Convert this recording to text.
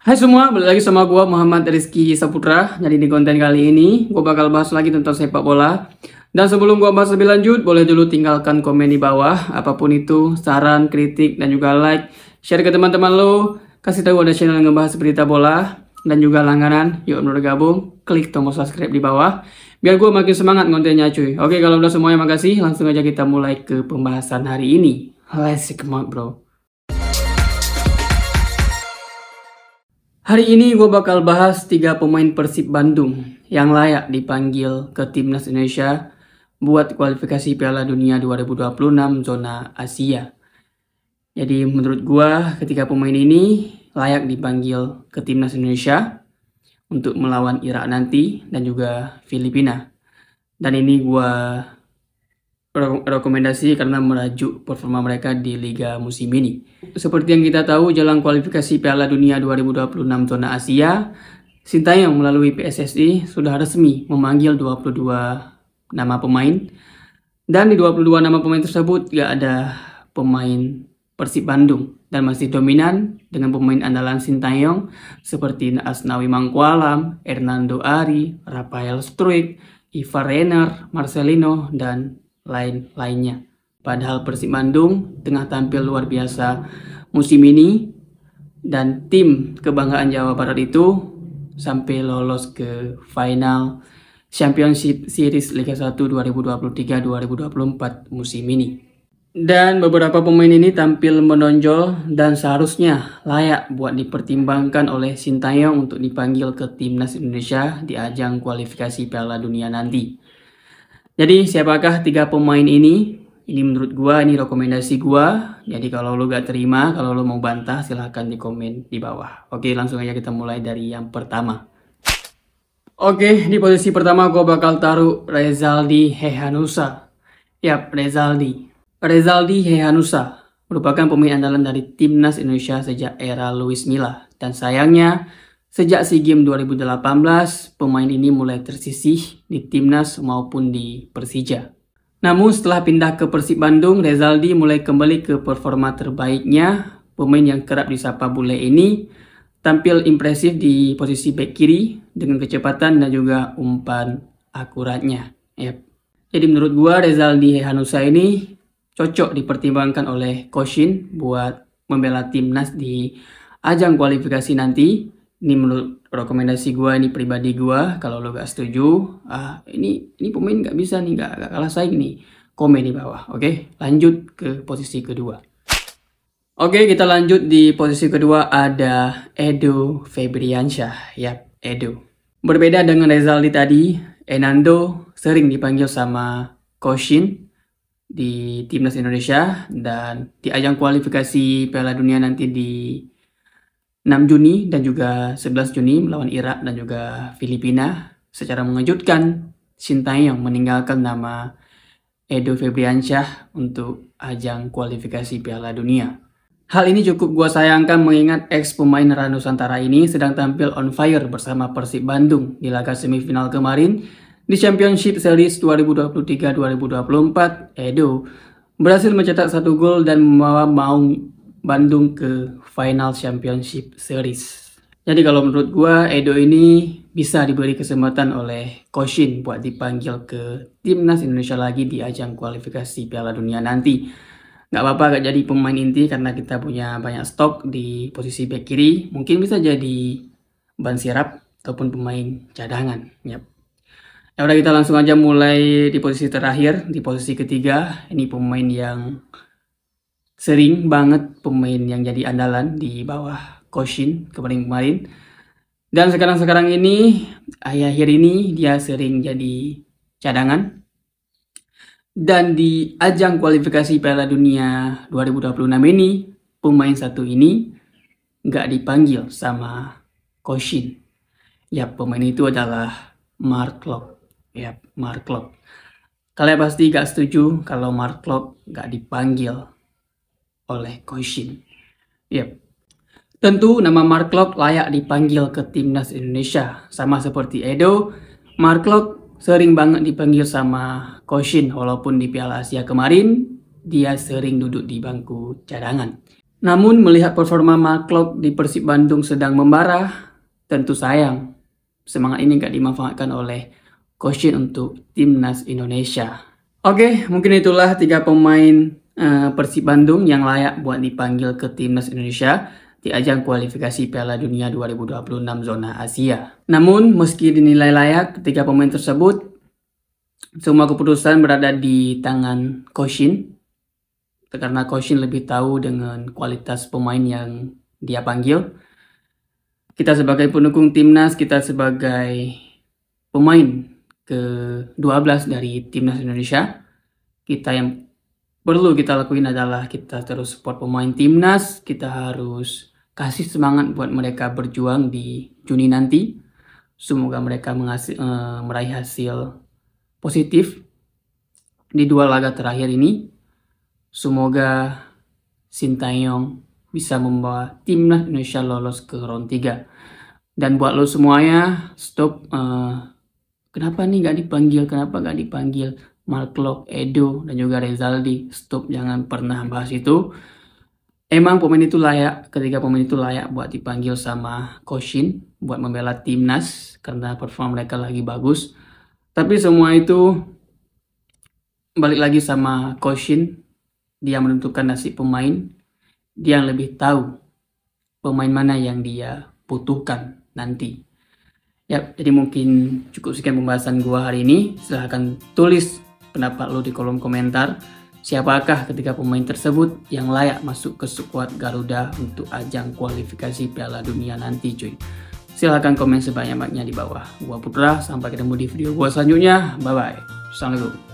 Hai semua, balik lagi sama gue Muhammad Rizky Saputra. Jadi di konten kali ini gue bakal bahas lagi tentang sepak bola. Dan sebelum gue bahas lebih lanjut, boleh dulu tinggalkan komen di bawah apapun itu, saran, kritik, dan juga like. Share ke teman-teman lo, kasih tahu ada channel yang ngebahas berita bola dan juga langganan. Yuk menurut gabung, klik tombol subscribe di bawah biar gue makin semangat kontennya cuy. Oke, kalau udah semuanya makasih, langsung aja kita mulai ke pembahasan hari ini. Let's check out bro. Hari ini gue bakal bahas 3 pemain Persib Bandung yang layak dipanggil ke Timnas Indonesia buat kualifikasi Piala Dunia 2026 zona Asia. Jadi menurut gue ketiga pemain ini layak dipanggil ke Timnas Indonesia untuk melawan Irak nanti dan juga Filipina. Dan ini gue rekomendasi karena merajuk performa mereka di Liga musim ini. Seperti yang kita tahu, jelang kualifikasi Piala Dunia 2026 zona Asia, Sintayong melalui PSSI sudah resmi memanggil 22 nama pemain. Dan di 22 nama pemain tersebut gak ada pemain Persib Bandung dan masih dominan dengan pemain andalan Sintayong seperti Asnawi Mangkualam, Hernando Ari, Rafael Struijk, Ivar Renner, Marcelino, dan lainnya. Padahal Persib Bandung tengah tampil luar biasa musim ini dan tim kebanggaan Jawa Barat itu sampai lolos ke final Championship Series Liga 1 2023-2024 musim ini. Dan beberapa pemain ini tampil menonjol dan seharusnya layak buat dipertimbangkan oleh Sintayong untuk dipanggil ke Timnas Indonesia di ajang kualifikasi Piala Dunia nanti. Jadi siapakah 3 pemain ini? Ini menurut gua, ini rekomendasi gua. Jadi kalau lo gak terima, kalau lo mau bantah silahkan di komen di bawah. Oke, langsung aja kita mulai dari yang pertama. Oke, di posisi pertama gua bakal taruh Rezaldi Hehanussa. Yap, Rezaldi Hehanussa merupakan pemain andalan dari Timnas Indonesia sejak era Luis Milla. Dan sayangnya, sejak SEA Games 2018, pemain ini mulai tersisih di Timnas maupun di Persija. Namun setelah pindah ke Persib Bandung, Rezaldi mulai kembali ke performa terbaiknya. Pemain yang kerap disapa bule ini tampil impresif di posisi bek kiri dengan kecepatan dan juga umpan akuratnya. Yep. Jadi menurut gua Rezaldi Hehanussa ini cocok dipertimbangkan oleh Coach Shin buat membela Timnas di ajang kualifikasi nanti. Ini menurut rekomendasi gue, ini pribadi gue. Kalau lo gak setuju, ini pemain gak bisa nih, gak kalah saing nih, komen di bawah. Oke, lanjut ke posisi kedua. Oke, kita lanjut di posisi kedua ada Edo Febriansyah. Yap, Edo. Berbeda dengan Rezaldi tadi, Hernando sering dipanggil sama Coach Shin di Timnas Indonesia dan di ajang kualifikasi Piala Dunia nanti di 6 Juni dan juga 11 Juni melawan Irak dan juga Filipina. Secara mengejutkan, Sintayong meninggalkan nama Edo Febriansyah untuk ajang kualifikasi Piala Dunia. Hal ini cukup gua sayangkan mengingat ex pemain Nusantara ini sedang tampil on fire bersama Persib Bandung di laga semifinal kemarin di Championship Series 2023-2024. Edo berhasil mencetak 1 gol dan membawa Maung Bandung ke final Championship Series. Jadi kalau menurut gua, Edo ini bisa diberi kesempatan oleh Coach Shin buat dipanggil ke Timnas Indonesia lagi di ajang kualifikasi Piala Dunia nanti. Gak apa-apa gak jadi pemain inti karena kita punya banyak stok di posisi bek kiri. Mungkin bisa jadi ban sirap ataupun pemain cadangan. Yap. Ya udah, kita langsung aja mulai di posisi terakhir, di posisi ketiga. Ini pemain yang sering banget pemain yang jadi andalan di bawah Coach Shin kemarin. Dan sekarang ini, akhir ini dia sering jadi cadangan. Dan di ajang kualifikasi Piala Dunia 2026 ini, pemain satu ini nggak dipanggil sama Coach Shin. Ya, pemain itu adalah Mark Klok. Ya, Mark Klok. Kalian pasti gak setuju kalau Mark Klok nggak dipanggil oleh Coach Shin. Yep. Tentu nama Mark Klok layak dipanggil ke Timnas Indonesia. Sama seperti Edo, Mark Klok sering banget dipanggil sama Coach Shin. Walaupun di Piala Asia kemarin, dia sering duduk di bangku cadangan. Namun melihat performa Mark Klok di Persib Bandung sedang membara, tentu sayang semangat ini gak dimanfaatkan oleh Coach Shin untuk timnas Indonesia. Oke, mungkin itulah 3 pemain Persib Bandung yang layak buat dipanggil ke timnas Indonesia di ajang kualifikasi Piala Dunia 2026 zona Asia. Namun meski dinilai layak 3 pemain tersebut, semua keputusan berada di tangan Coach Shin, karena Coach Shin lebih tahu dengan kualitas pemain yang dia panggil. Kita sebagai pendukung timnas, kita sebagai pemain ke-12 dari timnas Indonesia, kita yang perlu kita lakuin adalah kita terus support pemain timnas. Kita harus kasih semangat buat mereka berjuang di Juni nanti. Semoga mereka meraih hasil positif di 2 laga terakhir ini. Semoga Sintayong bisa membawa timnas Indonesia lolos ke round 3. Dan buat lo semuanya, stop. Kenapa nih gak dipanggil Mark Klok, Edo, dan juga Rezaldi? Stop, jangan pernah bahas itu. Emang pemain itu layak, ketiga pemain itu layak buat dipanggil sama Coach Shin buat membela timnas karena performa mereka lagi bagus. Tapi semua itu balik lagi sama Coach Shin. Dia menentukan nasib pemain. Dia yang lebih tahu pemain mana yang dia butuhkan nanti. Ya, jadi mungkin cukup sekian pembahasan gua hari ini. Silahkan tulis pendapat lo di kolom komentar. Siapakah ketiga pemain tersebut yang layak masuk ke skuad Garuda untuk ajang kualifikasi Piala Dunia nanti, cuy. Silahkan komen sebanyak-banyaknya di bawah. Gua Putra, sampai ketemu di video gua selanjutnya. Bye-bye. Assalamualaikum.